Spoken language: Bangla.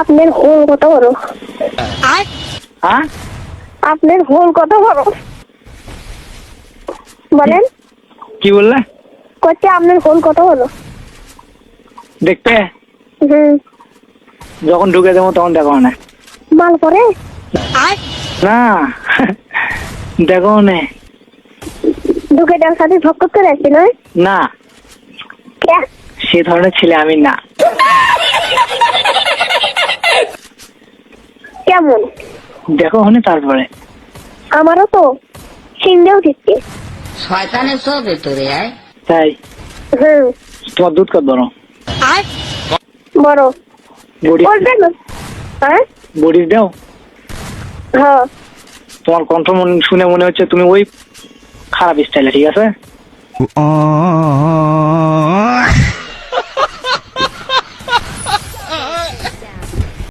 আপনার হোল কত বড়? হ্যাঁ আপনার হোল কত বড় বলেন? কি বললে? কচ্ছে আপনার হোল কত বড়? দেখতে যখন ঢুকে দেবো তখন দেখো না। মাল করে না দেখো না। ঢুকে দেওয়ার সাথে ঝক করে আসছি নয় না, কে? সে ধরনের ছেলে আমি না। কেমন? দেখো হনে তারপরে। আমারও তো সিন্দেও দিচ্ছে। শয়তানের সব ভেতরে আয়। তাই তোমার দুধ কত বড়? বড় বডি বলবেন না? হ্যাঁ বডি দাও। হ্যাঁ তোমার কণ্ঠ শুনে মনে হচ্ছে তুমি ওই খারাপ স্টাইলে, ঠিক আছে?